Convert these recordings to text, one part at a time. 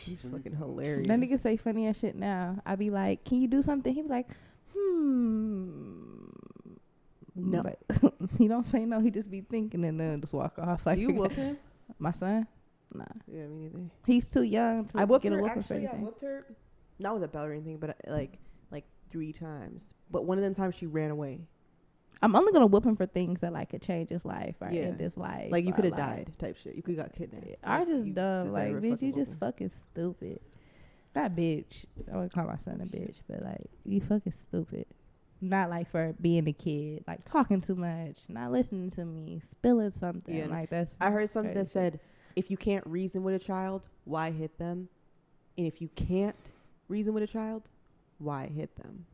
He's fucking hilarious. That nigga say funny ass shit now. I be like, can you do something? He be like, No. But he don't say no. He just be thinking and then just walk off. Like, Do you whoop him? My son? Nah. Yeah, me neither. He's too young to I whooped get a her. whooping for Actually, I anything. whooped her. Not with a belt or anything, but like 3 times. But one of them times she ran away. I'm only gonna whoop him for things that like could change his life or Yeah. end his life. Like you or, could have died type shit. You could have got kidnapped. I Like, just you dumb. Like, deserve a bitch, you fucking just whooping. fucking stupid. That bitch. I would call my son a bitch, but like, you fucking stupid. Not like for being a kid, like talking too much, not listening to me, spilling something. Yeah. Like that's. I heard something that crazy. said, if you can't reason with a child, why hit them? And if you can't reason with a child, why hit them?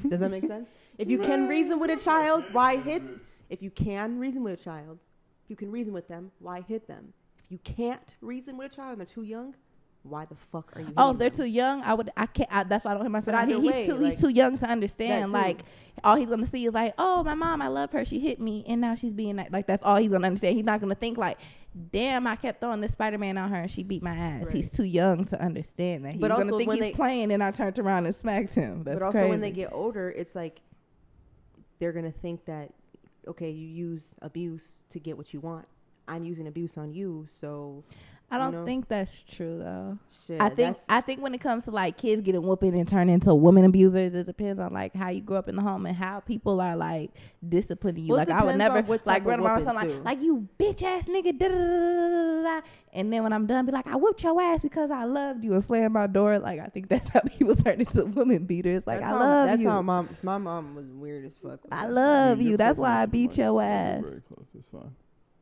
Does that make sense? If you can reason with a child, why hit? If you can reason with a child, if you can reason with them, why hit them? If you can't reason with a child and they're too young, why the fuck are you? Oh, if hitting they're them? too young, I can't. That's why I don't hit my son. But either way, He's too young to understand. that too. Like, all he's gonna see is like, oh, my mom, I love her. She hit me, and now she's being like. That's all he's gonna understand. He's not gonna think like, damn, I kept throwing this Spider-Man on her and she beat my ass. Right. He's too young to understand that. He's But gonna also think when he's they- playing, and I turned around and smacked him. That's But also crazy. when they get older, it's like they're gonna think that, okay, you use abuse to get what you want. I'm using abuse on you, so I don't know? think that's true though. shit. I think when it comes to like kids getting whooping and turning into women abusers, it depends on like how you grew up in the home and how people are like disciplining you. Well, it like I would depends never on what like type run of around with whooping, something too. like you bitch ass nigga, da, da, da, da, da, da. And then when I'm done, be like, I whooped your ass because I loved you and slam my door. Like I think that's how people turn into women beaters. Like that's I how, love that's you. how my mom was weird as fuck. with I that. love You're you. That's close why I enough to beat the your mic. You're ass. Very close. It's fine.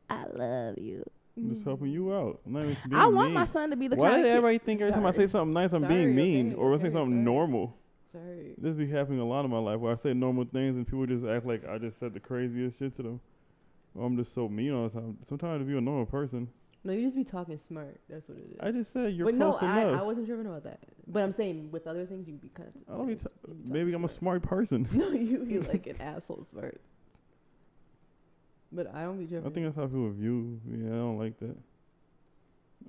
I love you. I'm just helping you out. I'm not even being I want mean. my son to be the Why kind does of kid. everybody think every time I say Sorry. something nice, I'm Sorry, being mean, okay, or I say okay, something sorry. normal? Sorry. This be happening a lot in my life where I say normal things and people just act like I just said the craziest shit to them. Or I'm just so mean all the time. Sometimes if you're a normal person, No, you just be talking smart. That's what it is. I just said you're but no, close I enough. wasn't tripping about that. But I'm saying with other things, you be kind of. I don't be maybe I'm a smart person. No, you be like an asshole smart. But I don't be tripping. I think that's how people view me. I don't like that.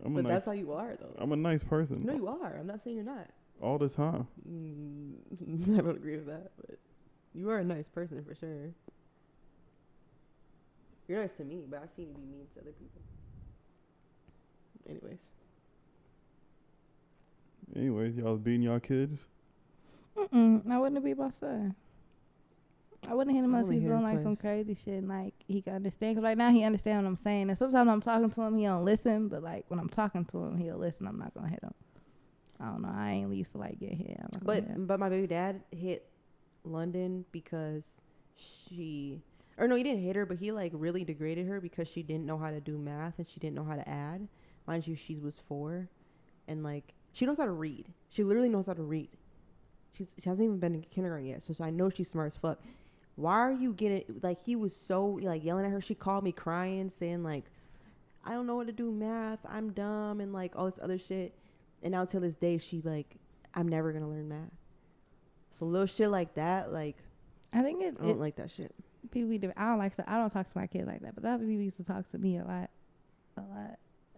But that's how you are, though. I'm a nice person. No, you are. I'm not saying you're not. All the time. I don't agree with that, but you are a nice person for sure. You're nice to me, but I've seen you be mean to other people. Anyways, y'all was beating y'all kids. I wouldn't beat my son. I wouldn't hit him I unless only he's hit doing him like twice. some crazy shit and like he can understand. Cause right now he understands what I'm saying. And sometimes I'm talking to him, he don't listen. But like when I'm talking to him, he'll listen. I'm not gonna hit him. I don't know. I ain't used to like get hit. I'm not gonna hit him. But my baby dad hit London because he didn't hit her, but he like really degraded her because she didn't know how to do math and she didn't know how to add. Mind you, she was 4, and like she knows how to read. She literally knows how to read. She hasn't even been in kindergarten yet, so I know she's smart as fuck. Why are you getting like? He was so like yelling at her. She called me crying, saying like, "I don't know what to do math. I'm dumb," and like all this other shit. And now till this day, she like, I'm never gonna learn math. So little shit like that, like I think I don't like that shit. people. I don't like. I don't talk to my kids like that. But that's people used to talk to me a lot.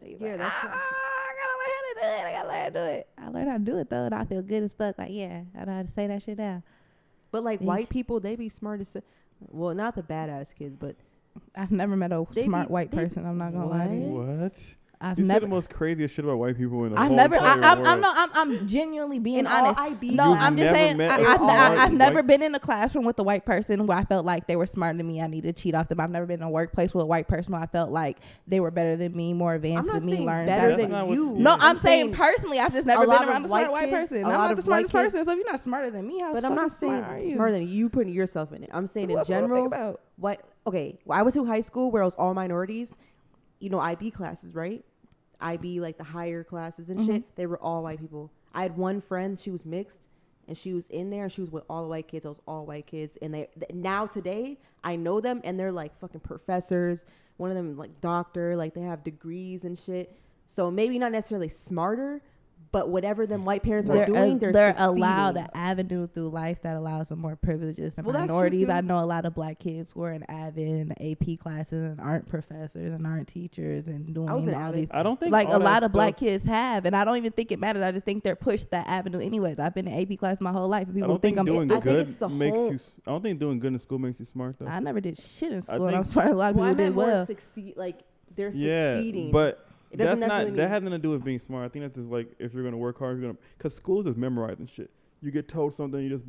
Yeah, that's I gotta learn how to do it. I gotta learn how to do it. I learned how to do it though, and I feel good as fuck. Like yeah, I know how to say that shit now. But like Bitch. white people, they be smart as well, not the badass kids, but I've never met a They smart be- white they be- person. I'm not gonna lie to you. What? I've You say never. the most craziest shit about white people in the I've whole never. entire world. I'm genuinely being in all honest. IB No, You've I'm just never saying. met a smart I've never white- been in a classroom with a white person where I felt like they were smarter than me. I needed to cheat off them. I've never been in a workplace with a white person where I felt like they were better than me, more I'm advanced not than me, saying learned better That's than not what- you. No, Yeah. I'm saying personally, I've just never a been lot of around a smart white white kids- person. a I'm lot not of the smartest white kids- person, so if you're not smarter than me, how But I'm not smart are saying you? smarter than you putting yourself in it. I'm saying in That's what I think general. about. What? Okay, well, I went to high school where it was all minorities. You know, IB classes, right? IB, like the higher classes and shit. They were all white people. I had one friend, she was mixed, and she was in there, and she was with all the white kids. It was all white kids, and now today I know them, and they're like fucking professors. One of them like doctor, like they have degrees and shit. So maybe not necessarily smarter, But whatever them white parents are they're doing, they're succeeding. allowed an avenue through life that allows them more privileges and Well, that's true, minorities. too. I know a lot of black kids who are in AVID and AP classes and aren't professors and aren't teachers and doing I was in all AVID. these. I don't think Like all a that lot of black stuff- kids have, and I don't even think it matters. I just think they're pushed that avenue anyways. I've been in AP class my whole life. And I people don't think think I'm. doing I think good it's the makes whole- you. I don't think doing good in school makes you smart though. I never did shit in I school, and I'm think- smart. A lot of Well, I people meant did more well. succeed. Like they're Yeah, succeeding. but it that's doesn't not. necessarily That mean. has nothing to do with being smart. I think that's just like if you're gonna work hard, you're gonna. Because school is just memorizing shit. You get told something, you just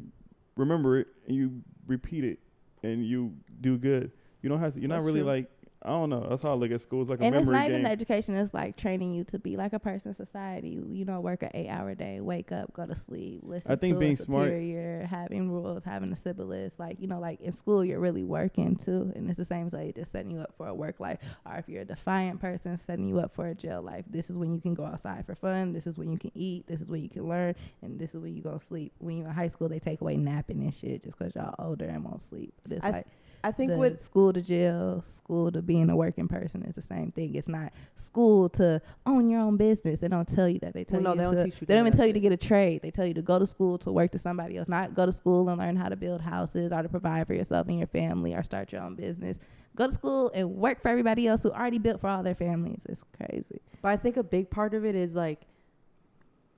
remember it and you repeat it, and you do good. You don't have to. You're not That's really true. like. I don't know. That's how I look at school. It's like a And it's memory not even game. the education. It's like training you to be like a person in society. You know, work an 8-hour day, wake up, go to sleep, listen I think to being a smart- superior, having rules, having a syllabus. Like, you know, like in school, you're really working too. And it's the same way, just setting you up for a work life. Or if you're a defiant person, setting you up for a jail life. This is when you can go outside for fun. This is when you can eat. This is when you can learn. And this is when you go sleep. When you're in high school, they take away napping and shit just because y'all older and won't sleep. But it's like, I think the what school to jail, school to being a working person is the same thing. It's not school to own your own business. They don't tell you that. They tell Well, no, you they don't to. teach you They don't none even of tell that you to shit. get a trade. They tell you to go to school to work to somebody else. Not go to school and learn how to build houses or to provide for yourself and your family or start your own business. Go to school and work for everybody else who already built for all their families. It's crazy. But I think a big part of it is like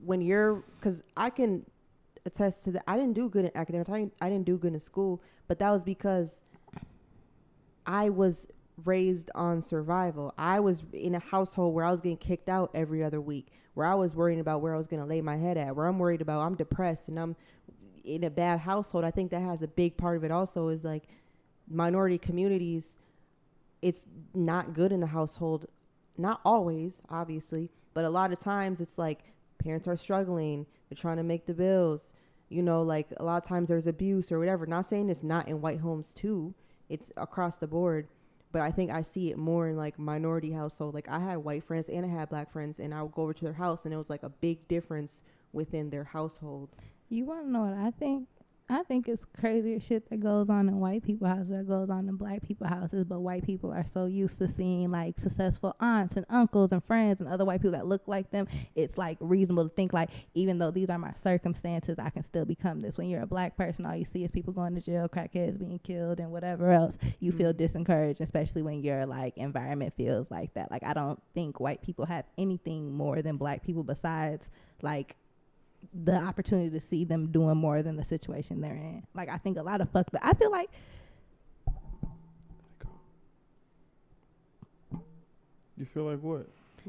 when you're, because I can attest to that. I didn't do good in academic. I didn't do good in school, but that was because I was raised on survival. I was in a household where I was getting kicked out every other week, where I was worrying about where I was going to lay my head at, where I'm worried about I'm depressed and I'm in a bad household. I think that has a big part of it also is like minority communities. It's not good in the household. Not always, obviously, but a lot of times it's like parents are struggling. They're trying to make the bills. You know, like a lot of times there's abuse or whatever. Not saying it's not in white homes too. It's across the board. But I think I see it more in like minority household. Like I had white friends and I had black friends, and I would go over to their house and it was like a big difference within their household. You want to know what I think? I think it's crazier shit that goes on in white people houses that goes on in black people houses, but white people are so used to seeing like successful aunts and uncles and friends and other white people that look like them. It's like reasonable to think like, even though these are my circumstances, I can still become this. When you're a black person, all you see is people going to jail, crackheads being killed, and whatever else. You feel disencouraged, especially when your like environment feels like that. Like I don't think white people have anything more than black people besides like the opportunity to see them doing more than the situation they're in. Like I think a lot of fucked up. I feel like You feel like what?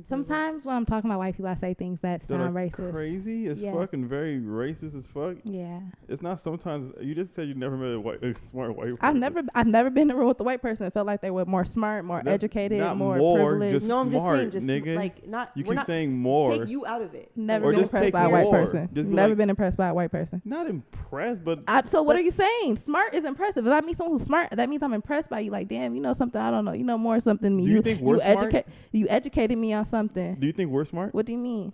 sometimes when I'm talking about white people, I say things that That sound are racist. crazy as Yeah. fuck and very racist as fuck. Yeah, It's not sometimes. You just said you never met a smart white person. I've never been in a room with a white person that felt like they were more smart, more That's educated, not more more, privileged. just No, I'm just saying, smart, just nigga. like not. You we're keep not, saying more. Take you out of it. Never Or been just impressed take by a white more. person. Just be Never like- been impressed by a white person. Not impressed, but So what are you saying? Smart is impressive. If I meet someone who's smart, that means I'm impressed by you. Like, damn, you know something I don't know. You know more something than me. Do you think we're smart? You educated me on something. do you think we're smart? What do you mean?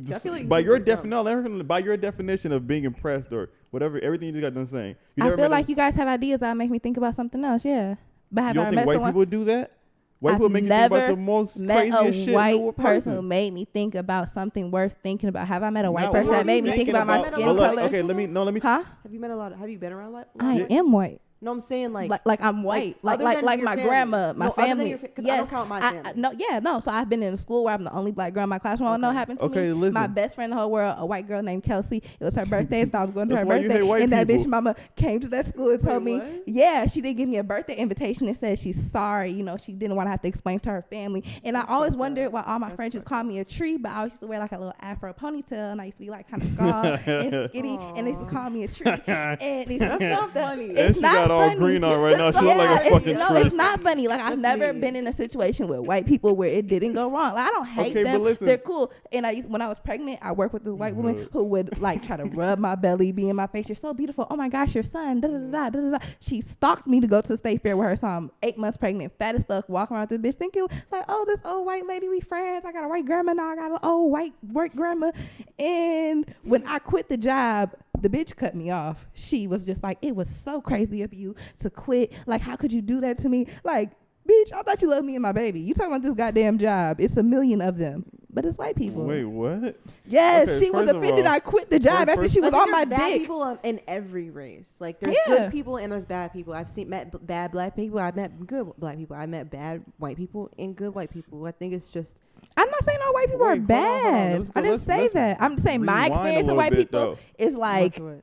I feel like By we're your dumb. by your definition of being impressed or whatever, everything you just got done saying. You I never feel met like a- you guys have ideas that make me think about something else. Yeah, but have You I don't met think white someone? people do that? White I've people make you think about never the most met craziest a shit in the white world person who made me think about something worth thinking about. Have I met a white Not person worth that made me think thinking about my about- skin but look, color? Okay, let me. Huh? Have you met a lot? Have you been around a lot? I white- am white. No, I'm saying like Like I'm white. Like other than like your my family. grandma, my No, other than family. your 'cause I Yes, don't count my family. no. So I've been in a school where I'm the only black girl in my class. You know what Okay. happened to Okay, me? listen. My best friend in the whole world, a white girl named Kelsey. It was her birthday. I thought I was going to her That's why you birthday, hate white and that people. bitch mama came to that school and told me, what? yeah, she did give me a birthday invitation and said she's sorry. You know, she didn't want to have to explain to her family. And I always fucked wondered up. why all my That's friends just fucked called me a tree, but I always used to wear like a little afro ponytail, and I used to be like kind of scarred and skinny, and they used to call me a tree. And it's That's not funny. And It's she not got all funny. green on right now. She look like a it's, fucking no, tree. it's not funny. Like I've That's never me. been in a situation with white people where it didn't go wrong. Like I don't hate Okay, but them. listen. They're cool. And when I was pregnant, I worked with this white woman who would like try to rub my belly, be in my face. You're so beautiful. Oh my gosh, your son. Da, da, da, da, da, da. She stalked me to go to the state fair with her. So I'm 8 months pregnant, fat as fuck, walking around with this bitch thinking like, oh, this old white lady, we friends. I got a white grandma now. I got an old white grandma. And when I quit the job, the bitch cut me off. She was just like, it was so crazy of you to quit. Like, how could you do that to me? Like, Bitch, I thought you loved me and my baby. You talking about this goddamn job. It's a million of them. But it's white people. Wait, what? Yes, Okay, she was first of offended. all- I quit the job after she was But on my there's bad dick. people in every race. Like there's Yeah. good people and there's bad people. I've met bad black people. I've met good black people. I met bad white people and good white people. I think it's just I'm not saying all white people are Wait, hold on, hold on. bad. Let's go- I didn't let's- say let's that. I'm saying my rewind a experience with little white bit, people though. is like what?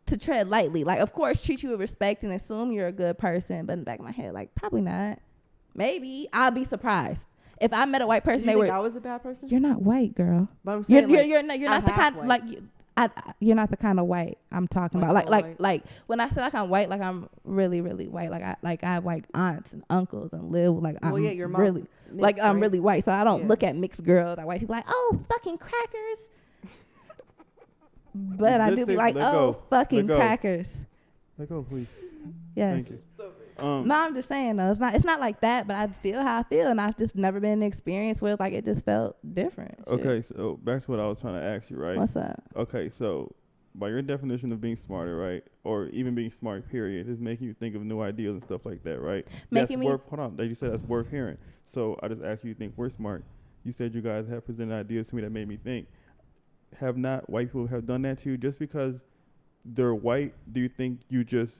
to tread lightly. Like, of course, treat you with respect and assume you're a good person. But in the back of my head, like, probably not. Maybe. I'll be surprised. If I met a white person, Do you they think were. I was a bad person? You're not white, girl. But I'm saying, You're not the kind white. like you're not the kind of white I'm talking Like about. all white? Like when I say like I'm white, like I'm really really white. Like I have white aunts and uncles and live like I'm well, yeah, your mom's really mixed, like I'm right? really white. So I don't Yeah. look at mixed girls like white people like oh fucking crackers. But I Just do be say, like let oh go. fucking Let go. crackers. Let go, please. Yes. Thank you. No, I'm just saying though. It's not like that, but I feel how I feel, and I've just never been in an experience where like it just felt different. Shit. Okay, so back to what I was trying to ask you, right? What's up? Okay, so by your definition of being smarter, right, or even being smart, period, is making you think of new ideas and stuff like that, right? Making me- hold on, you said that's worth hearing. So I just asked you think we're smart. You said you guys have presented ideas to me that made me think. Have not white people have done that to you just because they're white? Do you think you just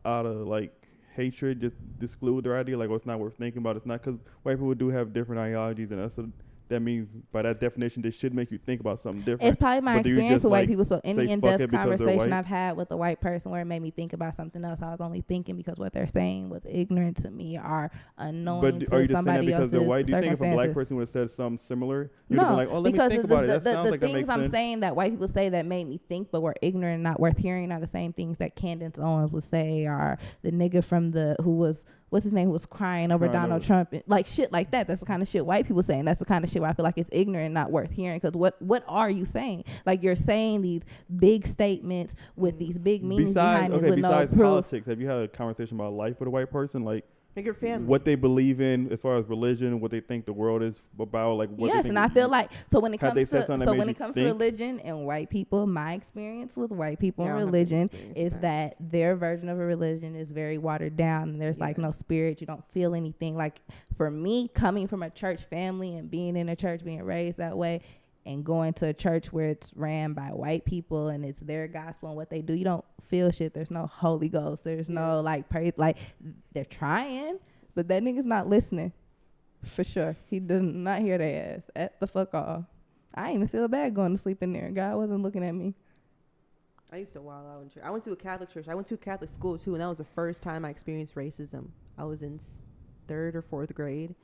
out of like hatred just exclude their idea, like, oh, it's not worth thinking about? It's not, because white people do have different ideologies than us, so that means by that definition they should make you think about something different. It's probably my But do you experience just, with white like, people. So say any fuck in-depth it because they're conversation white? I've had with a white person where it made me think about something else, I was only thinking because what they're saying was ignorant to me or unknowing But to are you just saying that somebody because else's they're white? Do you think if a black circumstances. person would have said something similar, you'd have No, been like, oh, let me because think about it? That sounds the like that things makes I'm sense. saying that white people say that made me think but were ignorant and not worth hearing are the same things that Candace Owens would say, or the nigga from who was what's his name, who was crying over Crying Donald over- Trump, like shit like that. That's the kind of shit white people saying. That's the kind of shit where I feel like it's ignorant and not worth hearing. Because what are you saying? Like, you're saying these big statements with these big meanings behind it with no besides proof. politics, have you had a conversation about life with a white person, like your family. what they believe in as far as religion, what they think the world is about, like what they Yes, think and I feel like so when it Have comes they to said something that made you think? religion and white people, my experience with white people Yeah, I and don't have any religion experience is with that their version of a religion is very watered down, and there's like Yeah. no spirit. You don't feel anything. Like, for me, coming from a church family and being in a church, being raised that way, and going to a church where it's ran by white people and it's their gospel and what they do, you don't feel shit. There's no Holy Ghost. There's no like praise. Like, they're trying, but that nigga's not listening. For sure. He does not hear their ass at the fuck all. I didn't even feel bad going to sleep in there. God wasn't looking at me. I used to wild out in church. I went to a Catholic church. I went to a Catholic school too, and that was the first time I experienced racism. I was in 3rd or 4th grade,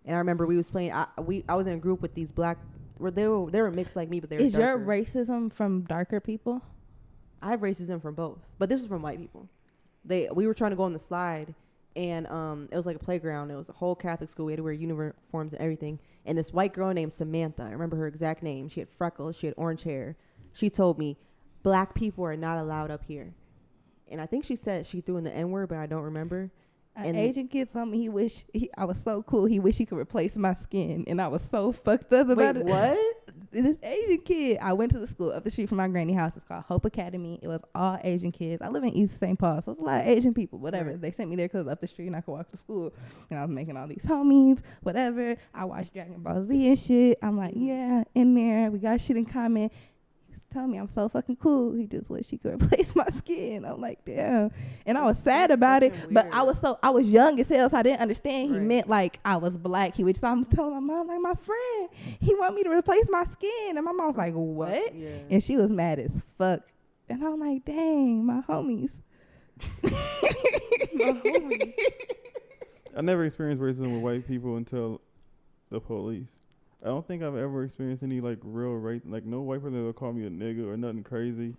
and I remember we was playing. I was in a group with these black. Where they were mixed like me, but they were Is your darker. racism from darker people? I have racism from both, but this was from white people. We were trying to go on the slide, and it was like a playground. It was a whole Catholic school. We had to wear uniforms and everything. And this white girl named Samantha, I remember her exact name. She had freckles. She had orange hair. She told me, "Black people are not allowed up here." And I think she said she threw in the N-word, but I don't remember. An And- Asian kid told me I was so cool. He wished he could replace my skin, and I was so fucked up about Wait, it. what? This Asian kid, I went to the school up the street from my granny house. It's called Hope Academy. It was all Asian kids. I live in East St. Paul, so it's a lot of Asian people. Whatever. Right. They sent me there because up the street and I could walk to school. And I was making all these homies. Whatever. I watched Dragon Ball Z and shit. I'm like, yeah, in there. We got shit in common. Telling me I'm so fucking cool. He just wished he could replace my skin. I'm like, damn. And I was sad about it, fucking but weird. I was young as hell, so I didn't understand. He Right. meant like I was black. So I'm telling my mom, like, my friend, he want me to replace my skin. And my mom was like, what? Yeah. And she was mad as fuck. And I'm like, dang, my homies. My homies. I never experienced racism with white people until the police. I don't think I've ever experienced any like real race. Like, no white person ever called me a nigga or nothing crazy.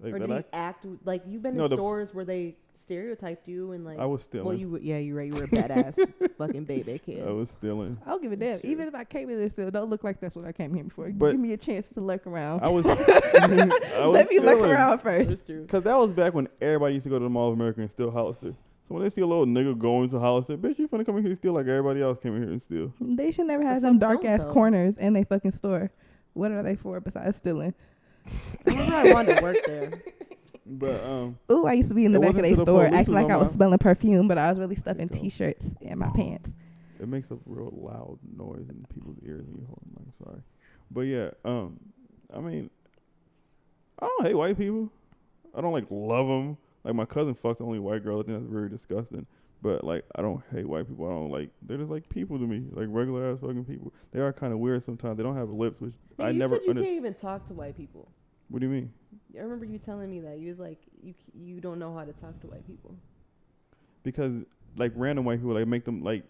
Like Or that. did he act like you've been No, in the- stores where they stereotyped you and like? I was stealing. Well, you're right. You were a badass fucking baby kid. I was stealing. I don't give a damn. Shit. Even if I came in there still, don't look like that's what I came here before. But- Give me a chance to lurk around. I was. Let me look around first. That's true. Because that was back when everybody used to go to the Mall of America and steal Hollister. So when they see a little nigga going to Hollister, bitch, you finna come in here and steal like everybody else came in here and steal. They should never have But them some dark don't, ass though. corners in they fucking store. What are they for besides stealing? I remember I wanted to work there. But Ooh, I used to be in the It back of wasn't their till the store police acting was like on I was my- smelling perfume, but I was really stuffing There you go. T-shirts in my pants. it makes a real loud noise in people's ears when you hold them. I'm sorry, but yeah, I mean, I don't hate white people. I don't like love them. Like my cousin fucks the only white girl. I think that's very disgusting. But like, I don't hate white people. I don't like. They're just like people to me, like regular ass fucking people. They are kind of weird sometimes. They don't have lips, which Nigga, I you never. said you can't even talk to white people. What do you mean? I remember you telling me that you was like you don't know how to talk to white people. Because like random white people, like make them like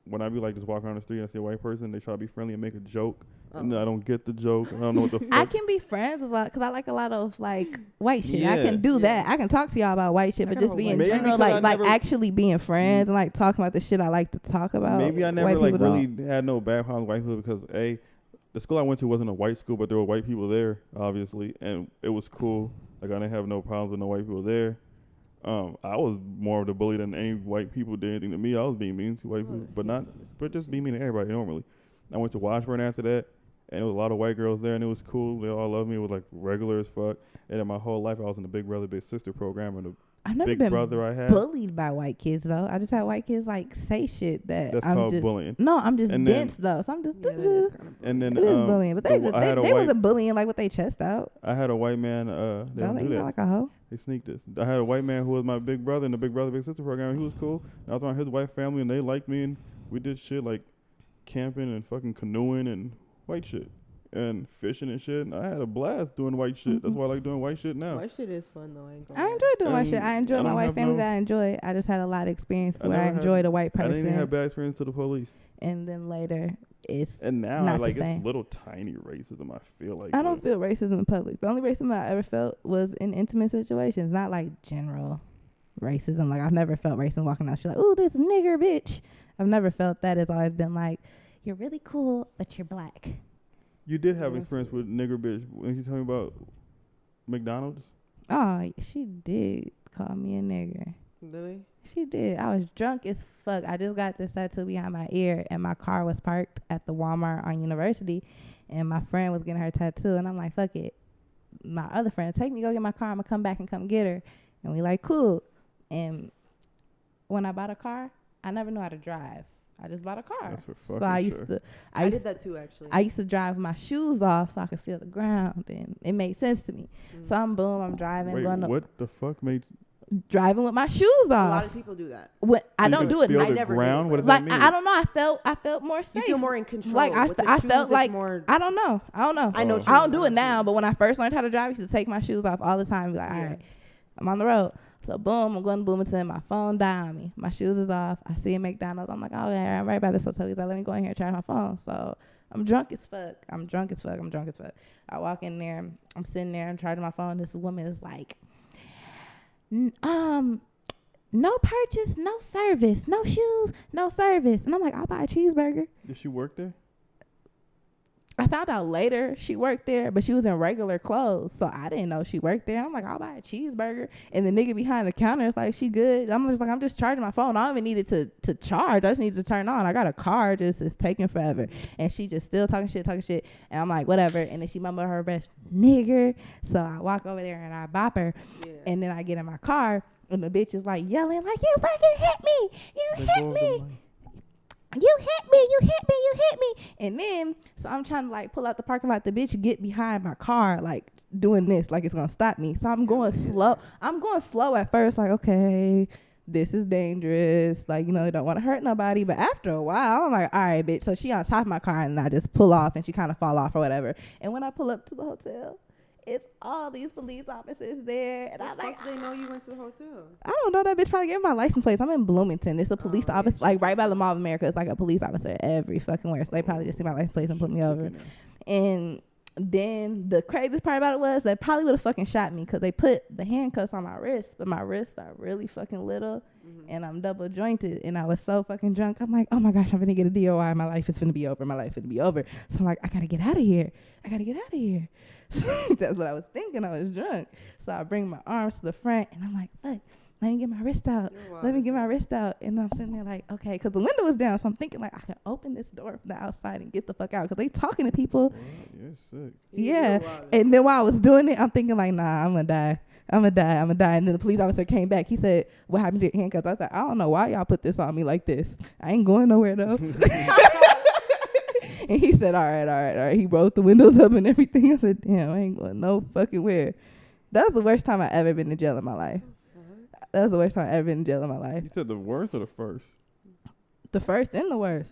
when I be like just walking around the street and I see a white person, they try to be friendly and make a joke, and I don't get the joke. I don't know what the fuck. I can be friends with a lot because I like a lot of like white shit. I Yeah. can do that. I can talk to y'all about white shit, I but got just a be white in Maybe general, because I like never- actually being friends and like talking about the shit I like to talk about. Maybe I White never like people really don't. had no bad problems with white people because the school I went to wasn't a white school, but there were white people there, obviously, and it was cool. Like I didn't have no problems with no white people there. I was more of the bully than any white people did anything to me. I was being mean to white people, but just being mean to everybody normally. I went to Washburn after that, and there was a lot of white girls there, and it was cool. They all loved me. It was like regular as fuck. And in my whole life, I was in the Big Brother Big Sister program, and the I've never big been brother I had. bullied by white kids though. I just had white kids like say shit that That's I'm called just bullying. no, I'm just And then- dense though. So I'm just Yeah, that is kind of And then it is bullying, but they white, wasn't bullying like with their chest out. I had a white man. They Don't don't they do that. sound like a hoe? They sneaked this. I had a white man who was my big brother in the Big Brother Big Sister program. And he was cool. And I was around his white family, and they liked me, and we did shit like camping and fucking canoeing and white shit and fishing and shit. And I had a blast doing white shit. That's why I like doing white shit now. White shit is fun though. I ain't gonna I lie. enjoy doing white shit. I enjoy I my don't white have family no- that I enjoy. I just had a lot of experience I where I never had- enjoyed a white I didn't even have person, bad experience to the police. and then later it's. And now Not the like same. it's little tiny racism. I feel like I don't feel racism in public. The only racism I ever felt was in intimate situations, not like general racism. Like I've never felt racism walking out. She's like, "Ooh, this nigger bitch." I've never felt that. It's always been like, "You're really cool, but you're black." You did have Yeah, experience with nigger bitch when you tell me about McDonald's. Oh, she did call me a nigger. Really? She did. I was drunk as fuck. I just got this tattoo behind my ear, and my car was parked at the Walmart on University, and my friend was getting her tattoo, and I'm like, fuck it. My other friend, take me, go get my car. I'm going to come back and come get her. And we like, cool. And when I bought a car, I never knew how to drive. I just bought a car. That's for So fucking I used sure. to, I used did that too actually. I used to drive my shoes off so I could feel the ground, and it made sense to me. So I'm driving, Wait, going up, what the fuck made driving with my shoes a off. lot of people do that. I you don't can do it. feel I the never ground? did. What does Like that mean? I don't know. I felt more safe. You feel more in control. Like With the I shoes, felt it's like more, I don't know. I know. Oh. what you I mean, don't do I it know now, what but when I first learned how to drive, I used to take my shoes off all the time. And be like, all Yeah. right, I'm on the road. So boom, I'm going to Bloomington. My phone died on me. My shoes is off. I see a McDonald's. I'm like, okay, I'm right by this hotel. He's like, let me go in here and charge my phone. So I'm drunk as fuck. I walk in there. I'm sitting there. I'm charging my phone. This woman is like, no purchase, no service, no shoes, no service. And I'm like, I'll buy a cheeseburger. Did she work there? I found out later she worked there, but she was in regular clothes. So I didn't know she worked there. I'm like, I'll buy a cheeseburger. And the nigga behind the counter is like, she good. I'm just like, I'm just charging my phone. I don't even need it to charge. I just need to turn on. I got a car, just it's taking forever. And she just still talking shit. And I'm like, whatever. And then she mumbled her best, nigger. So I walk over there and I bop her. Yeah. And then I get in my car and the bitch is like yelling like, you fucking hit me. You hit me. You hit me. And then, so I'm trying to like pull out the parking lot. The bitch get behind my car, like doing this, like it's gonna stop me. So I'm going slow. I'm going slow at first, like, okay, this is dangerous. Like, you know, you don't want to hurt nobody. But after a while, I'm like, all right, bitch. So she on top of my car and I just pull off and she kind of fall off or whatever. And when I pull up to the hotel, it's all these police officers there. And I'm like, they know you went to the hotel. I don't know. That bitch probably gave me my license plates. I'm in Bloomington. It's a police yeah, office, she like right by the Mall of America. It's like a police officer every fucking where. So they probably just see my license plates and put me over. And then the craziest part about it was they probably would have fucking shot me because they put the handcuffs on my wrist, but my wrists are really fucking little, and I'm double jointed, and I was so fucking drunk. I'm like, oh my gosh, I'm gonna get a DOI. My life is gonna be over. So I'm like, I gotta get out of here. So that's what I was thinking. I was drunk. So I bring my arms to the front, and I'm like, look, let me get my wrist out. And I'm sitting there like, okay, because the window was down. So I'm thinking like, I can open this door from the outside and get the fuck out. Because they talking to people. What? You're sick. Yeah. And then while I was doing it, I'm thinking like, nah, I'm going to die. I'm gonna die. And then the police officer came back. He said, what happened to your handcuffs? I was like, I don't know why y'all put this on me like this. I ain't going nowhere though. And he said, all right. He rolled the windows up and everything. I said, damn, I ain't going no fucking where. That was the worst time I ever been to jail in my life. That was the worst time I ever been in jail in my life. You said the worst or the first? The first and the worst.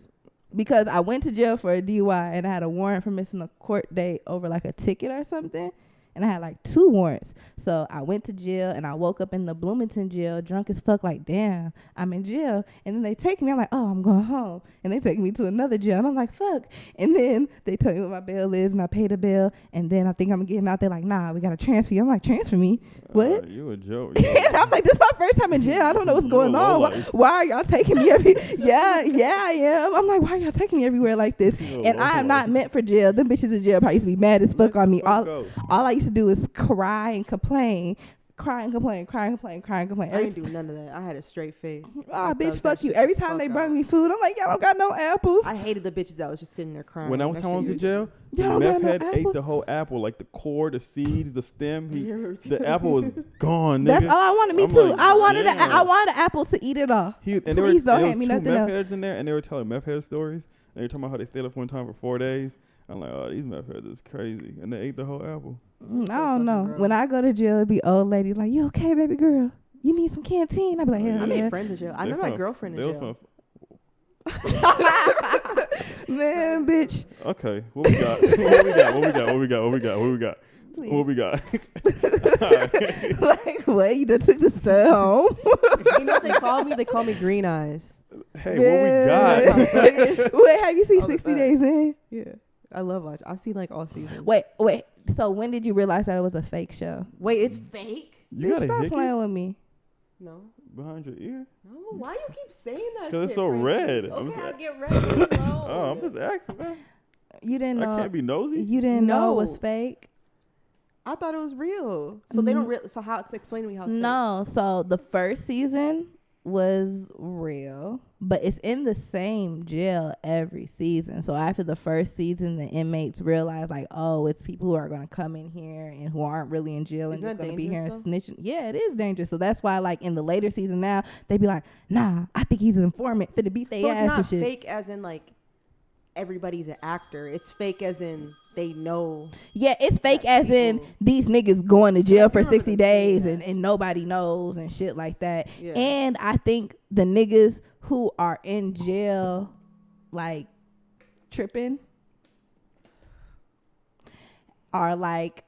Because I went to jail for a DUI and I had a warrant for missing a court date over like a ticket or something. And I had like 2 warrants. So I went to jail and I woke up in the Bloomington jail drunk as fuck, like, damn, I'm in jail. And then they take me. I'm like, oh, I'm going home. And they take me to another jail. And I'm like, fuck. And then they tell me what my bail is and I pay the bill. And then I think I'm getting out there like, nah, we got to transfer you. I'm like, transfer me? What? You a joke. And I'm like, this is my first time in jail. I don't know what's going on. Why are y'all taking me yeah, I am. I'm like, why are y'all taking me everywhere like this? And I am not meant for jail. Them bitches in jail probably used to be mad as fuck on me. All I used to do is cry and complain. I didn't do none of that. I had a straight face. Bitch, fuck you. Every time they brought me food, I'm like, y'all don't got no apples. I hated the bitches that was just sitting there crying. When I was in jail, the meth head ate the whole apple, like the core, the seeds, the stem. The apple was gone, nigga. That's all I wanted. Me too. Like, I wanted an apple to eat it all. Please don't hand me nothing else. Meth heads in there, and they were telling meth head stories. And they were talking about how they stayed up one time for 4 days. I'm like, oh, these meth heads is crazy. And they ate the whole apple. I don't know. Gross. When I go to jail, it'd be old ladies like, you okay, baby girl? You need some canteen? I'd be like, hell I made friends in jail. I met my girlfriend in jail. Man, bitch. Okay, what we got? What we got? Like, what? You done took the stud home? You know what they call me? They call me Green Eyes. Hey, man. What we got? Wait, have you seen 60 Days In? Yeah. I love watch. I've seen like all seasons. Wait. So when did you realize that it was a fake show? Wait, it's fake? Bitch, stop playing with me. No. Behind your ear? No. Why you keep saying that? Because it's so red. Okay, I get red. Oh, I'm just asking, man. You didn't know. I can't be nosy. You didn't know it was fake? I thought it was real. So they don't so how to explain to me how it's No. Fake? So the first season was real, but it's in the same jail every season. So after the first season, the inmates realize like, oh, it's people who are going to come in here and who aren't really in jail and just going to be here and snitching. Yeah, it is dangerous. So that's why like in the later season now, they be like, nah, I think he's an informant finna beat their ass and shit. So it's not fake as in like everybody's an actor. It's fake as in they know. Yeah, it's fake as in these niggas going to jail for 60 days and nobody knows and shit like that. Yeah. And I think the niggas who are in jail like tripping are like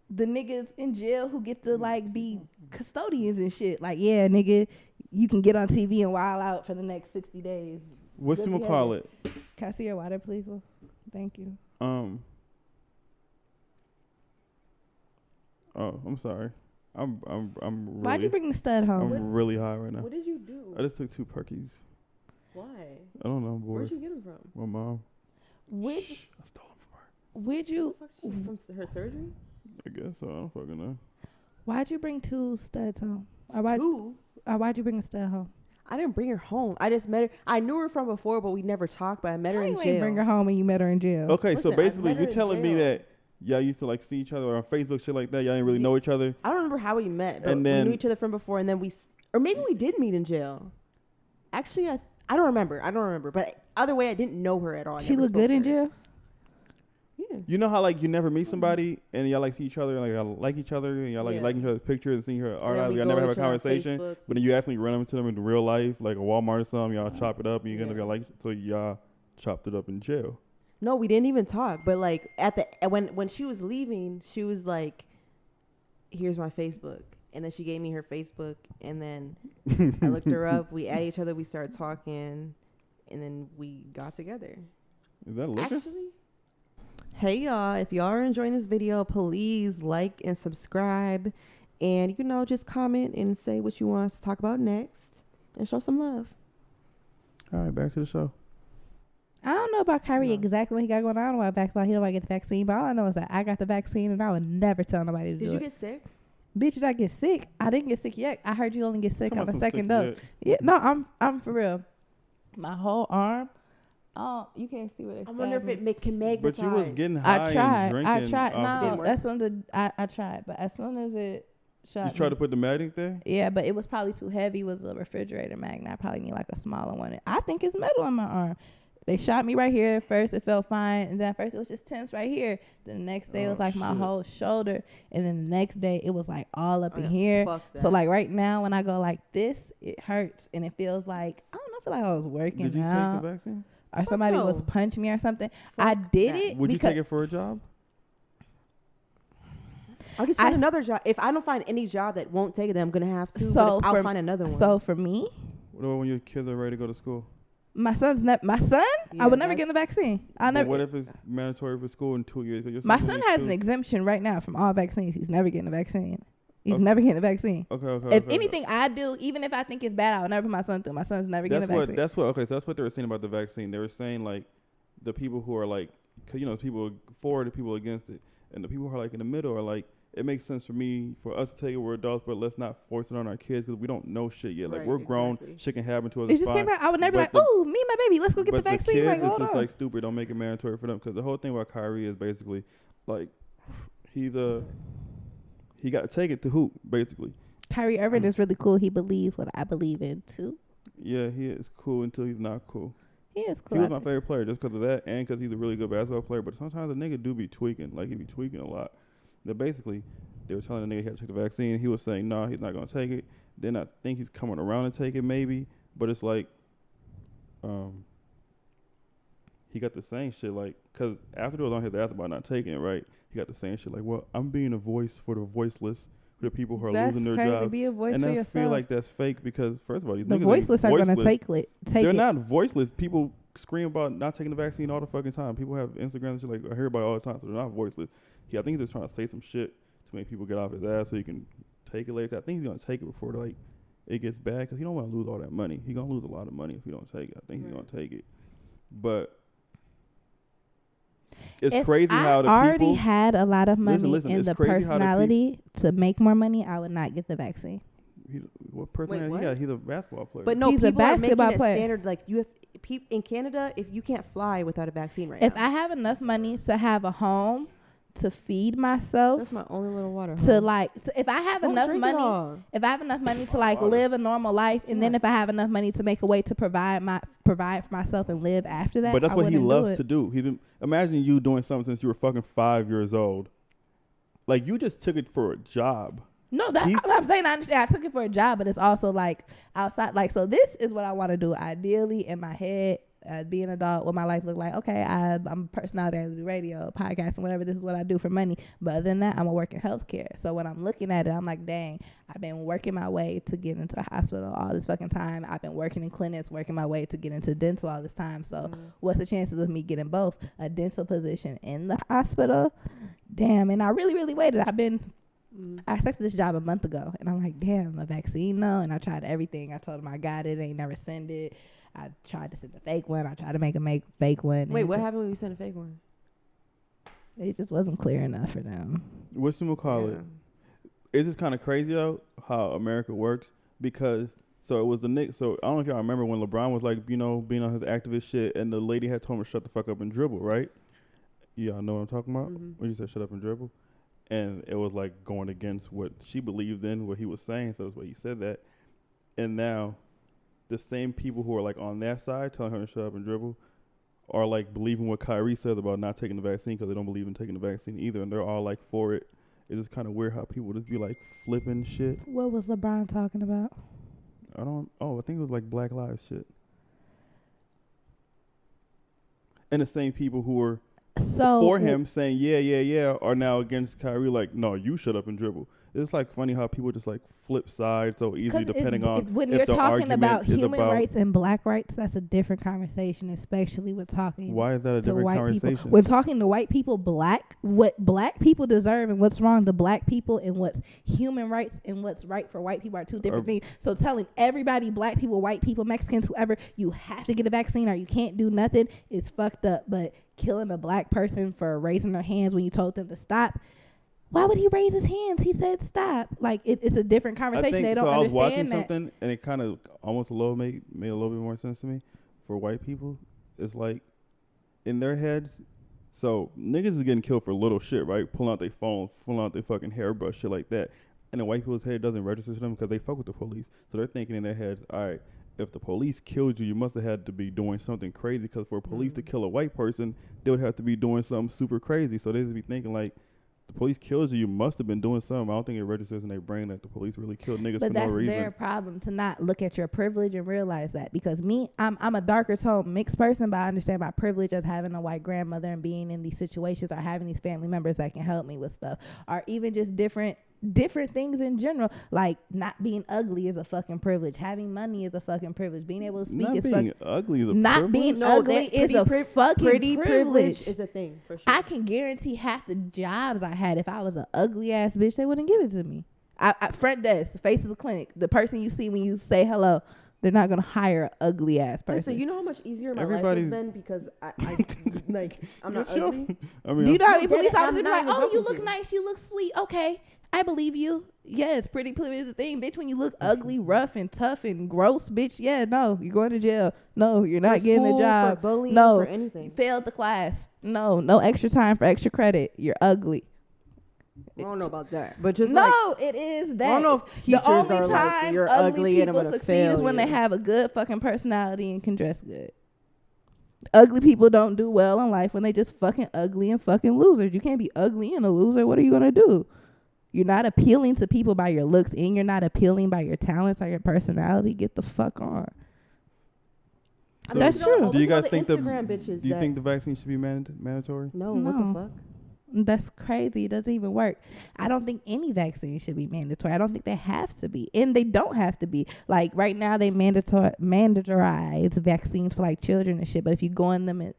the niggas in jail who get to like be custodians and shit. Like, yeah, nigga, you can get on TV and wild out for the next 60 days. What's you gonna call it? Can I see your water, please? Well, thank you. Oh, I'm sorry. I'm really. Why'd you bring the stud home? I'm really high right now. What did you do? I just took 2 Perkies. Why? I don't know, boy. Where'd you get them from? My mom. I stole them from her. Where'd you? From her surgery? I guess so. I don't fucking know. Why'd you bring 2 studs home? Why'd you bring a stud home? I didn't bring her home. I just met her. I knew her from before, but we never talked. But I met her in jail. You bring her home and you met her in jail. Okay, so basically you're telling me that y'all used to like see each other on Facebook, shit like that. Y'all didn't really know each other. I don't remember how we met, but we knew each other from before, and then or maybe we did meet in jail. Actually, I don't remember. But either way, I didn't know her at all. She looked good in jail. Yeah. You know how like you never meet somebody and y'all like see each other and like y'all like each other and y'all like each other's pictures and seeing her art. Y'all never have a conversation, but then you actually run into them in real life, like a Walmart or something. Y'all chop it up and you're gonna be like, so y'all chopped it up in jail. No, we didn't even talk. But like when she was leaving, she was like, "Here's my Facebook," and then she gave me her Facebook, and then I looked her up. We added each other. We started talking, and then we got together. Is that looking? Actually. Hey y'all, if y'all are enjoying this video, please like and subscribe, and just comment and say what you want us to talk about next and show some love. All right, back to the show. I don't know about Kyrie exactly what he got going on. I don't know about he don't want to get the vaccine, but all I know is that I got the vaccine and I would never tell nobody to do it. Did you get sick? Bitch, did I get sick? I didn't get sick yet. I heard you only get sick on the second dose. Yeah, no, I'm for real. My whole arm. Oh, you can't see what it's. I wonder if it can magnetize. But you was getting high and drinking. I tried. No, as soon as I tried, but as soon as it shot You tried me. to put the magnet there? Yeah, but it was probably too heavy. It was a refrigerator magnet. I probably need like a smaller one. I think it's metal on my arm. They shot me right here. At first, it felt fine. And then at first, it was just tense right here. Then the next day, it was like my whole shoulder. And then the next day, it was like all up in here. So like right now, when I go like this, it hurts. And it feels like, I don't know, I feel like I was working Did you out. take the vaccine? Or somebody was punching me or something. I did it. Would you take it for a job? I'll just find another job. If I don't find any job that won't take it, then I'm gonna have to. So I'll find another one. So for me, What about when your kids are ready to go to school? my son. I would never get the vaccine. What if it's mandatory for school in 2 years? My son has an exemption right now from all vaccines. He's never getting a vaccine. He's never getting a vaccine. Okay. If anything I do, even if I think it's bad, I will never put my son through. My son's never getting a vaccine. So that's what they were saying about the vaccine. They were saying like the people who are like, cause people for the people against it, and the people who are like in the middle are like, it makes sense for us to take it. We're adults, but let's not force it on our kids because we don't know shit yet. Like we're grown, shit can happen to us. It just came back. I would never be like, oh, me and my baby, let's go get the vaccine. Kids, like, it's just like stupid. Don't make it mandatory for them because the whole thing about Kyrie is basically like he got to take it to hoop basically. Kyrie Irving is really cool. He believes what I believe in too. Yeah, he is cool until he's not cool. He is cool. He was my favorite player just because of that and because he's a really good basketball player. But sometimes the nigga do be tweaking. Like he be tweaking a lot. That basically. They were telling the nigga he had to take the vaccine. He was saying, no, he's not going to take it. Then I think he's coming around to take it maybe. But it's like, he got the same shit like, because after it was on his ass about not taking it, right? He got the same shit like, well, I'm being a voice for the voiceless, for the people who are losing their jobs. Be a voice and for I yourself. feel like that's fake because, first of all, these the niggas voiceless are going to take it. They're not voiceless. People scream about not taking the vaccine all the fucking time. People have Instagram and shit like, I hear about it all the time, so they're not voiceless. I think he's just trying to say some shit to make people get off his ass so he can take it later. I think he's going to take it before like it gets bad because he don't want to lose all that money. He's going to lose a lot of money if he don't take it. I think he's going to take it. But it's crazy how the people... I already had a lot of money in the personality to make more money, I would not get the vaccine. What personality? Yeah, he's a basketball player. But no, he's a basketball player. Standard, like you have in Canada, if you can't fly without a vaccine right if now. I have enough money to have a home, to feed myself, that's my only little water. To like, so if I have enough money to like live a normal life, and then if I have enough money to make a way to provide for myself and live after that, but that's what he loves to do. Imagine you doing something since you were fucking 5 years old. Like you just took it for a job. No, that's what I'm saying. I understand. I took it for a job, but it's also like outside. Like, so this is what I want to do. Ideally, in my head, be an adult, what my life look like. Okay, I'm a personality, I do radio, podcast, and whatever. This is what I do for money. But other than that, I'm gonna work in healthcare. So when I'm looking at it, I'm like, dang, I've been working my way to get into the hospital all this fucking time. I've been working in clinics, working my way to get into dental all this time. So what's the chances of me getting both a dental position in the hospital? Damn, and I really, really waited. I accepted this job a month ago, and I'm like, damn, a vaccine though. And I tried everything. I told them I got it. They ain't never send it. I tried to send a fake one. I tried to make a fake one. Wait, what happened when you sent a fake one? It just wasn't clear enough for them. What's the call it? It's just kind of crazy though how America works because so it was the Knicks. So I don't know if y'all remember when LeBron was like being on his activist shit, and the lady had told him to shut the fuck up and dribble, right? Y'all know what I'm talking about? When you said shut up and dribble. And it was like going against what she believed in, what he was saying. So that's why he said that. And now the same people who are like on that side telling her to shut up and dribble are like believing what Kyrie says about not taking the vaccine because they don't believe in taking the vaccine either. And they're all like for it. It's just kind of weird how people just be like flipping shit. What was LeBron talking about? I think it was like Black Lives shit. And the same people who were for him saying yeah are now against Kyrie like no, you shut up and dribble. It's like funny how people just like flip sides so easily depending on when if you're the talking about human rights and black rights. That's a different conversation, especially with talking. Why is that a different conversation? People. When talking to white people, what black people deserve and what's wrong to black people and what's human rights and what's right for white people are two different things. So telling everybody, black people, white people, Mexicans, whoever, you have to get a vaccine or you can't do nothing is fucked up. But killing a black person for raising their hands when you told them to stop. Why would he raise his hands? He said stop. Like it's a different conversation. They don't understand that. I was watching something and it kind of almost made a little bit more sense to me. For white people, it's like in their heads. So niggas is getting killed for little shit, right? Pulling out their phones, pulling out their fucking hairbrush, shit like that. and the white people's head doesn't register to them because they fuck with the police. So they're thinking in their heads, all right, if the police killed you, you must have had to be doing something crazy, because for police to kill a white person, they would have to be doing something super crazy. So they just be thinking like, the police kills you, you must have been doing something. I don't think it registers in their brain that the police really killed niggas for no reason. But that's their problem, to not look at your privilege and realize that. Because me, I'm a darker tone mixed person, but I understand my privilege as having a white grandmother and being in these situations, or having these family members that can help me with stuff, or even just different things in general. Like, not being ugly is a fucking privilege. Having money is a fucking privilege. Being able to speak not is being ugly is a not privilege? being ugly is a fucking pretty privilege. is a thing for sure. I can guarantee half the jobs I had, if I was an ugly ass bitch, they wouldn't give it to me. I front desk, face of the clinic, the person you see when you say hello, they're not gonna hire an ugly ass person. Listen, you know how much easier my life has been because I like, I'm not ugly. I mean, Do you know how many get police it? I'm officers be not like, even oh, you joking look to you. nice, you look sweet, okay, I believe you. Yes, pretty privilege is a thing, bitch. When you look ugly, rough, and tough, and gross, bitch, yeah, no, you're going to jail. No, you're not For getting a school, job. for bullying, No, for you anything. failed the class. No extra time for extra credit. You're ugly. I don't know about that, but just No, it is that. I don't know if teachers the only are time like, you're ugly ugly and I'm people gonna succeed fail is when they you. have a good fucking personality and can dress good. Ugly people don't do well in life when they just fucking ugly and fucking losers. You can't be ugly and a loser. What are you gonna do? You're not appealing to people by your looks, and you're not appealing by your talents or your personality. Get the fuck on. So That's true. Do you guys think do bitches you think the vaccine should be mandatory? No, No. what the fuck? That's crazy. It doesn't even work. I don't think any vaccine should be mandatory. I don't think they have to be. And they don't have to be. Like, right now, they mandatoриze vaccines for, like, children and shit. But if you go in there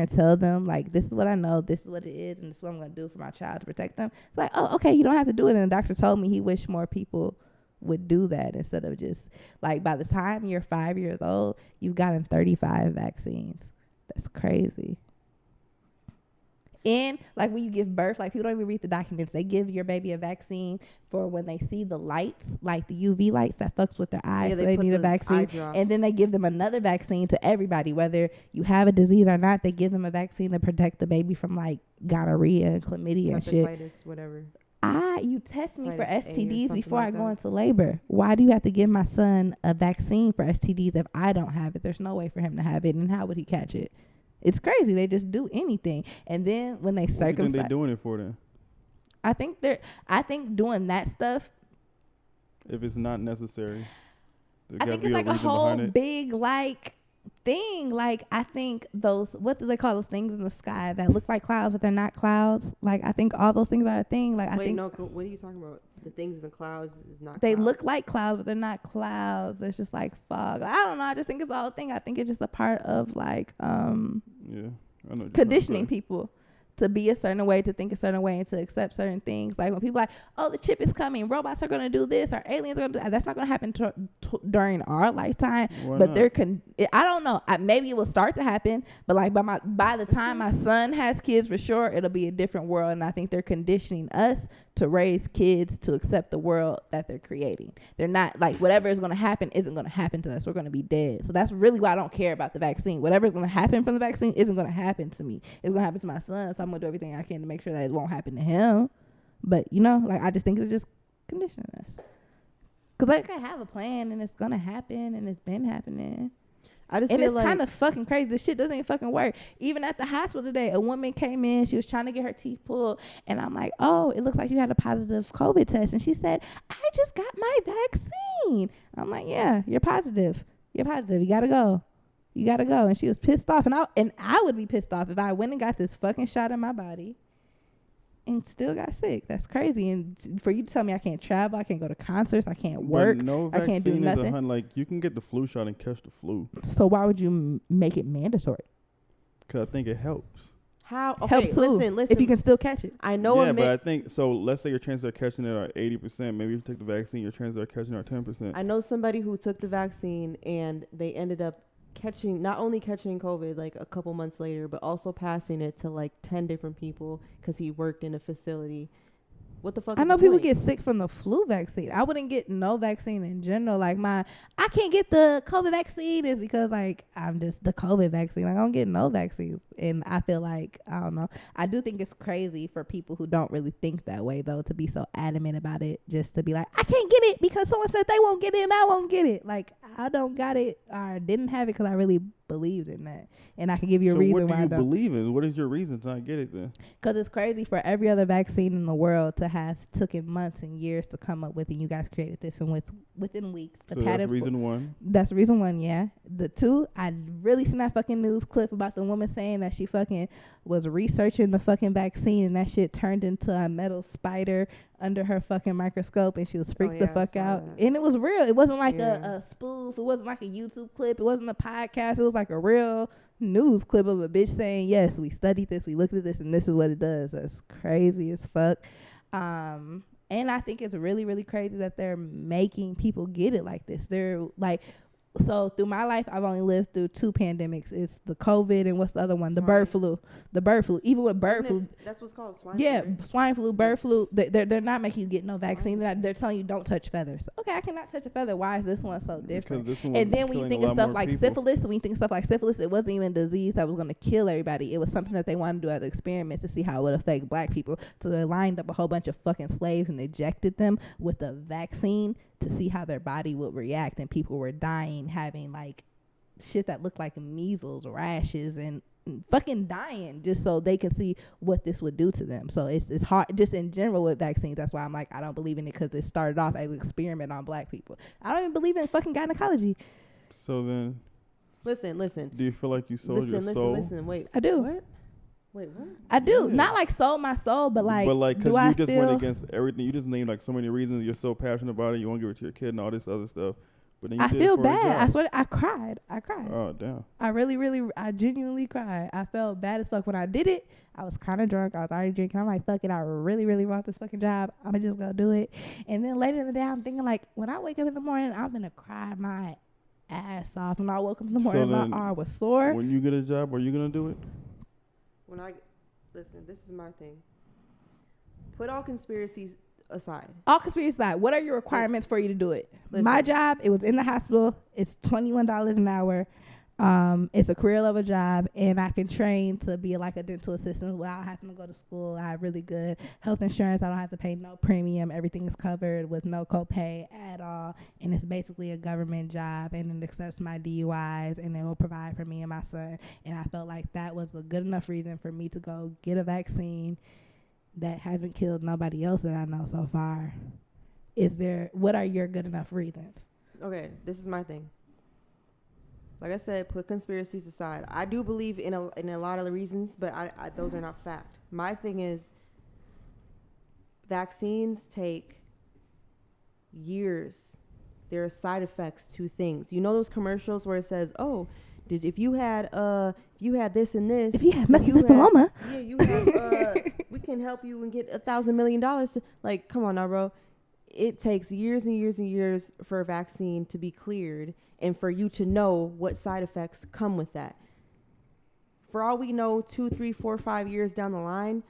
and tell them, like, this is what I know, this is what it is, and this is what I'm going to do for my child to protect them, it's like, oh, okay, you don't have to do it. And the doctor told me he wished more people would do that instead of just, like, by the time you're 5 years old, you've gotten 35 vaccines. That's crazy. And, like, when you give birth, like, people don't even read the documents. They give your baby a vaccine for when they see the lights, like the UV lights that fucks with their eyes, so they need a vaccine. And then they give them another vaccine to everybody, whether you have a disease or not. They give them a vaccine to protect the baby from, like, gonorrhea and chlamydia and shit. Hepatitis, whatever. You test me for Hepatitis A or STDs something before like I go that. into labor. Why do you have to give my son a vaccine for STDs if I don't have it? There's no way for him to have it, and how would he catch it? It's crazy. They just do anything. And then when they What do you think circumcise, they're doing it for then? I think doing that stuff, If it's not necessary, there I gotta think be it's like a reason whole behind it. big, like, thing. Like, I think those, what do they call those things in the sky that look like clouds but they're not clouds? Like, I think all those things are a thing. Like, I think no, what are you talking about? The things in the clouds is not they clouds. look like clouds, but they're not clouds. It's just like fog. I don't know. I just think it's the whole thing. I think it's just a part of, like, Yeah, I know. what you're trying to conditioning say. people to be a certain way, to think a certain way, and to accept certain things. Like, when people are like, oh, the chip is coming, robots are going to do this, or aliens are going to do that. That's not going to happen during our lifetime. Why But not? they're I don't know. Maybe it will start to happen, but, like, by the time my son has kids, for sure, it'll be a different world. And I think they're conditioning us to raise kids to accept the world that they're creating. They're not, like, whatever is going to happen isn't going to happen to us. We're going to be dead. So that's really why I don't care about the vaccine. Whatever is going to happen from the vaccine isn't going to happen to me. It's going to happen to my son. So I'm going to do everything I can to make sure that it won't happen to him. But, you know, like, I just think they're just conditioning us. Because they can have a plan, and it's going to happen, and it's been happening. I just And feel it's like kind of fucking crazy. This shit doesn't even fucking work. Even at the hospital today, a woman came in. She was trying to get her teeth pulled. And I'm like, oh, it looks like you had a positive COVID test. And she said, I just got my vaccine. I'm like, yeah, you're positive. You're positive. You got to go. You got to go. And she was pissed off. And I would be pissed off if I went and got this fucking shot in my body and still got sick. That's crazy. And for you to tell me I can't travel, I can't go to concerts, I can't work, But no I can't do vaccine is nothing. like, you can get the flu shot and catch the flu. So why would you make it mandatory? Because I think it helps. how okay, Helps who? listen. If you can still catch it. I know Yeah, a but I man, think, so let's say your chances of catching it are 80%. Maybe if you take the vaccine, your chances of catching it are 10%. I know somebody who took the vaccine and they ended up not only catching COVID like a couple months later, but also passing it to like 10 different people because he worked in a facility What the fuck? I is know the people point? get sick from the flu vaccine. I wouldn't get no vaccine in general. Like I can't get the COVID vaccine is because like I'm just the COVID vaccine. Like I don't get no vaccines. And I feel like, I don't know. I do think it's crazy for people who don't really think that way though, to be so adamant about it, just to be like, I can't get it because someone said they won't get it and I won't get it. Like I don't got it or didn't have it because I really believed in that. And I can give you a reason why I don't. What do you believe in? What is your reason to not get it then? Because it's crazy for every other vaccine in the world to have taken months and years to come up with, and you guys created this and within weeks. The So patent. that's reason one. That's reason one, yeah. The two, I really seen that fucking news clip about the woman saying that she fucking was researching the fucking vaccine and that shit turned into a metal spider under her fucking microscope and she was freaked the fuck out. And it was real. It wasn't like a spoof. It wasn't like a YouTube clip. It wasn't a podcast. It was like a real news clip of a bitch saying, yes, we studied this, we looked at this, and this is what it does. That's crazy as fuck. And I think it's really, really crazy that they're making people get it like this. They're like, so through my life, I've only lived through 2 pandemics. It's the COVID and what's the other one? The bird flu. The bird flu. Even with bird flu. That's what's called swine flu. Yeah, Right? swine flu, bird flu. They're not making you get no vaccine. They're telling you don't touch feathers. Okay, I cannot touch a feather. Why is this one so different? And then when you think of stuff like syphilis, it wasn't even a disease that was going to kill everybody. It was something that they wanted to do as experiments to see how it would affect black people. So they lined up a whole bunch of fucking slaves and injected them with a vaccine to see how their body would react. And people were dying, having like shit that looked like measles, rashes, and fucking dying just so they could see what this would do to them. So it's hard just in general with vaccines. That's why I'm like, I don't believe in it, because it started off as an experiment on black people. I don't even believe in fucking gynecology. So then Listen. do you feel like you sold your soul? Listen. Wait. I do. What? Wait, what? I do. Yeah. Not like sold my soul, but like because do I you just feel went against everything. You just named like so many reasons. You're so passionate about it. You want to give it to your kid and all this other stuff. But then you I did feel it for a bad. job. I swear I cried. Oh damn. I genuinely cried. I felt bad as fuck when I did it. I was kind of drunk. I was already drinking. I'm like, fuck it. I really, really want this fucking job. I'm going to just go do it. And then later in the day, I'm thinking like, when I wake up in the morning, I'm going to cry my ass off. When I woke up in the morning, my arm was sore. When you get a job, are you going to do it? Listen, this is my thing. Put all conspiracies aside. All conspiracy aside, what are your requirements for you to do it? Listen. My job, it was in the hospital. It's $21 an hour. It's a career level job, and I can train to be like a dental assistant without having to go to school. I have really good health insurance. I don't have to pay no premium. Everything is covered with no copay at all. And it's basically a government job, and it accepts my DUIs, and it will provide for me and my son. And I felt like that was a good enough reason for me to go get a vaccine that hasn't killed nobody else that I know so far. What are your good enough reasons? Okay, this is my thing. Like I said, put conspiracies aside. I do believe in a lot of the reasons, but I those are not fact. My thing is, vaccines take years. There are side effects to things. You know those commercials where it says, "Oh, if you had this and this, if you had mesothelioma, we can help you and get $1,000 million." Like, come on now, bro. It takes years and years and years for a vaccine to be cleared and for you to know what side effects come with that. For all we know, 2, 3, 4, 5 years down the line,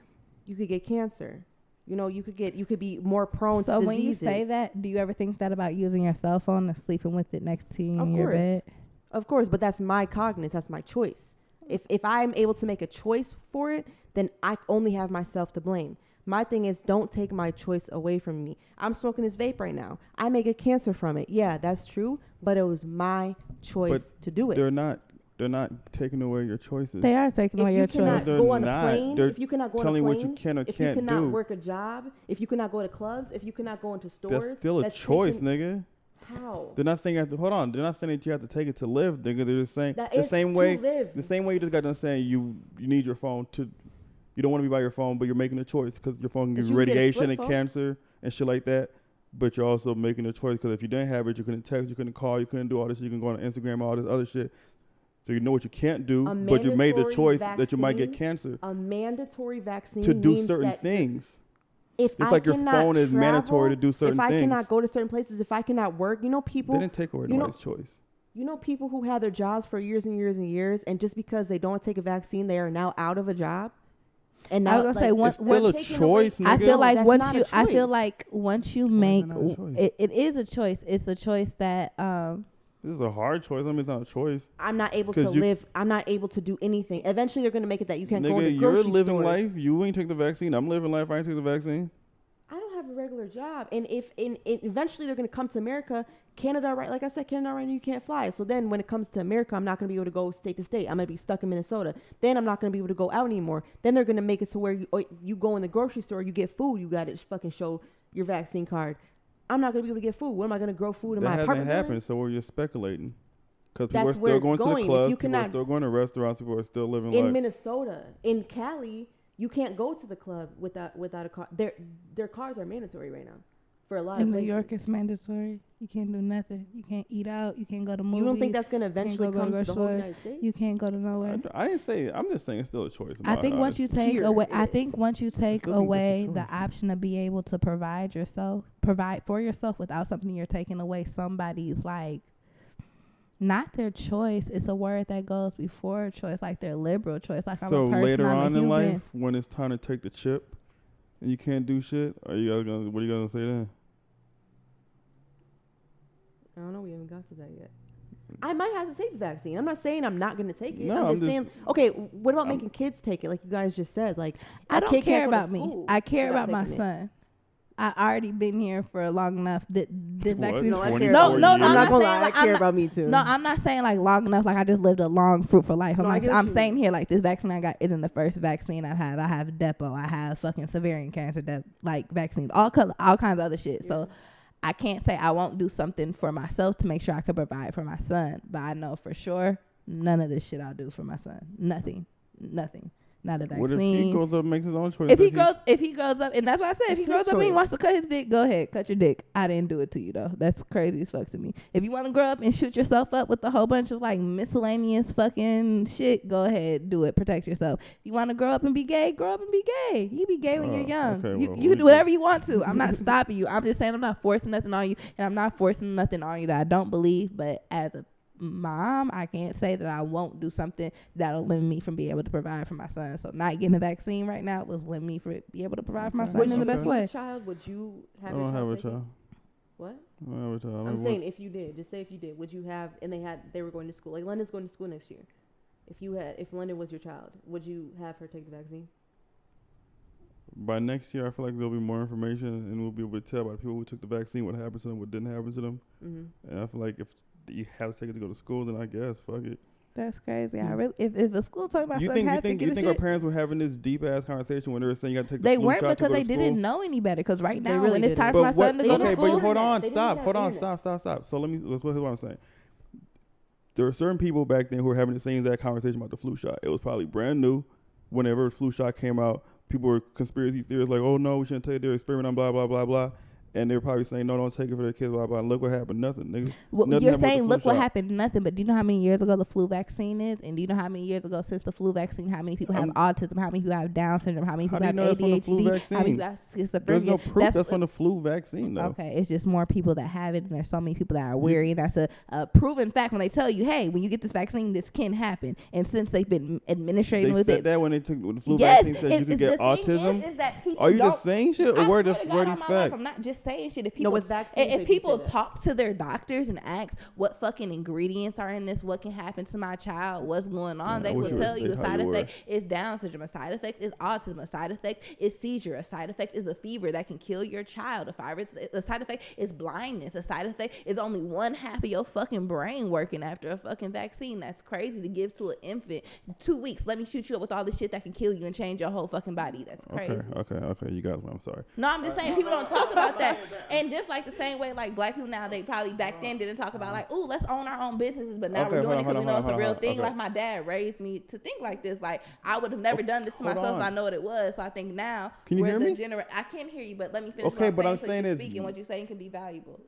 you could get cancer. You know, you could be more prone to diseases. So when you say that, do you ever think that about using your cell phone and sleeping with it next to you in your bed? Of course, but that's my cognizance. That's my choice. If I'm able to make a choice for it, then I only have myself to blame. My thing is, don't take my choice away from me. I'm smoking this vape right now. I may get cancer from it. Yeah, that's true. But it was my choice to do it. They're not taking away your choices. They are taking away your choice. If you cannot go on a plane, if you cannot go on a plane, what you can or if can't you cannot do. work a job, if you cannot go to clubs, if you cannot go into stores. That's still a choice, nigga. How? They're not saying you have to, hold on. They're not saying that you have to take it to live, nigga. They're just saying the same way you just got done saying you need your phone to. You don't want to be by your phone, but you're making a choice because your phone can give you radiation and cancer and shit like that. But you're also making a choice because if you didn't have it, you couldn't text, you couldn't call, you couldn't do all this. You can go on Instagram, all this other shit. So you know what you can't do, but you made the choice that you might get cancer. A mandatory vaccine to do certain things. It's like your phone is mandatory to do certain things. If I cannot go to certain places, if I cannot work, people. They didn't take away nobody's choice. You know people who had their jobs for years and years and years, and just because they don't take a vaccine, they are now out of a job. And now, I was gonna say It's still a choice, nigga. I feel like that's once not you, a I feel choice. like once you Why is make it not a choice? it is a choice. It's a choice that This is a hard choice. I mean, it's not a choice. I'm not able to 'Cause you- live. I'm not able to do anything. Eventually, they're gonna make it that you can't go to Nigga, grocery you're living stores. life. You ain't take the vaccine. I'm living life. I ain't take the vaccine. I don't have a regular job, and if eventually they're gonna come to America, Canada, right? Like I said, Canada, right now you can't fly. So then, when it comes to America, I'm not gonna be able to go state to state. I'm gonna be stuck in Minnesota. Then I'm not gonna be able to go out anymore. Then they're gonna make it to where you go in the grocery store, you get food, you got to fucking show your vaccine card. I'm not gonna be able to get food. What am I gonna grow food in That my hasn't apartment? happened, building? so we're just speculating. Because people That's are where still it's going to going. the If clubs. you People are cannot- still going to restaurants. People are still living In life. Minnesota, in Cali, you can't go to the club without a car. Their cars are mandatory right now for a lot in of New places. York it's mandatory. You can't do nothing. You can't eat out. You can't go to movies. You don't think that's gonna eventually go come to the whole grocery United States? You can't go to nowhere. I didn't say. I'm just saying it's still a choice. in I my think once eyes. you take Here away, it I is. think once you take still think that's a away the choice. option to be able to provide for yourself without something you're taking away somebody's like, not their choice. It's a word that goes before choice, like their liberal choice. Like I'm So a person, later I'm a on in human. life, when it's time to take the chip, and you can't do shit, what are you gonna say then? I don't know. We haven't got to that yet. I might have to take the vaccine. I'm not saying I'm not going to take it. No, I'm I'm just just- saying, okay, what about making kids take it? Like you guys just said, like I a don't kid care can't go to about me. school I care without about my taking it. son. I already been here for long enough. The What? vaccine. No, I 24 care. No, about no, you. no, I'm I'm not not gonna saying lie. I like- care I'm not- about me too. No, I'm not saying like long enough. Like I just lived a long, fruitful life. No, I get what I'm you saying mean. here like this vaccine I got isn't the first vaccine I have. I have Depo. I have fucking severian cancer. Like vaccines, all kinds of other shit. Yeah. So I can't say I won't do something for myself to make sure I can provide for my son. But I know for sure none of this shit I'll do for my son. Nothing. Not a vaccine. What if he goes up and makes his own choice? If he grows up, and that's what I said. If It's he grows his up and he choice. wants to cut his dick, go ahead, cut your dick. I didn't do it to you though. That's crazy as fuck to me. If you want to grow up and shoot yourself up with a whole bunch of like miscellaneous fucking shit, go ahead, do it. Protect yourself. If you want to grow up and be gay, grow up and be gay. You be gay when you're young. okay, you well, you we can do whatever you want to. I'm not stopping you. I'm just saying I'm not forcing nothing on you, and I'm not forcing nothing on you that I don't believe. But as a mom, I can't say that I won't do something that'll limit me from being able to provide for my son. So not getting a vaccine right now was limit me from be able to provide for my son Would in you the best have a way. child? Would you I have don't have a take it? child. What? I don't have a child. I'm saying if you did, just say if you did, would you have? And they were going to school. Like London's going to school next year. If London was your child, would you have her take the vaccine? By next year, I feel like there'll be more information, and we'll be able to tell by the people who took the vaccine what happened to them, what didn't happen to them. Mm-hmm. And I feel like if you have to take it to go to school, then I guess fuck it. That's crazy. I really, if a school told my You son think had to get you a think our shit, parents were having this deep ass conversation when they were saying you got to take the they flu weren't shot to because go they to didn't school? know any better. Because right They now, really when it's didn't. time for my But what? son to go to Okay, school, but hold on, They didn't stop, have hold on, internet. stop. So let's what I'm saying. There are certain people back then who were having the same exact conversation about the flu shot. It was probably brand new. Whenever the flu shot came out, people were conspiracy theorists like, oh no, we shouldn't take their experiment on blah blah blah blah. And they were probably saying, no, don't take it for their kids, blah, blah. And look what happened. Nothing, nigga. well, Nothing you're happened with saying the look flu what shot. happened, nothing. But do you know how many years ago the flu vaccine is? And do you know how many years ago since the flu vaccine, how many people have autism, how many people have Down syndrome, how many How people do have you know it's from the flu ADHD, how many vaccine? people have schizophrenia? There's no proof that's what- from the flu vaccine, though. Okay, it's just more people that have it, and there's so many people that are weary. And that's a proven fact when they tell you, hey, when you get this vaccine, this can happen. And since they've been administrating They with said it, that when they took the flu yes, vaccine, said and you could the get thing autism. Is that people Are you don't, just saying shit, or I where swear to God these on my life, facts? I'm not just saying shit. If No, people, with vaccines, they if do people say that. talk to their doctors and ask what fucking ingredients are in this, what can happen to my child, what's going on, Yeah, I they wish will you tell would you a say how side you effect is Down syndrome, a side effect is autism, a side effect is seizure, a side effect is a fever that can kill your child, a side effect is blindness, a side effect is only one half of your fucking brain working after a fucking vaccine. That's crazy to give to an infant. 2 weeks, let me shoot you up with all this shit that can kill you and change your whole fucking body. That's crazy. Okay. You got me. I'm sorry. No, I'm just saying people don't talk about that. And just like the same way like black people now, they probably back then didn't talk about like, ooh, let's own our own businesses, but now Okay, we're doing it hold because on, we know it's a hold real on, thing. okay. Like my dad raised me to think like this. Like I would have never done this to Hold myself on. if I know what it was. So I think now Can you we're hear the me? I can't hear you, but let me finish Okay, what but I'm I'm saying saying so you is- speak and what you're saying can be valuable.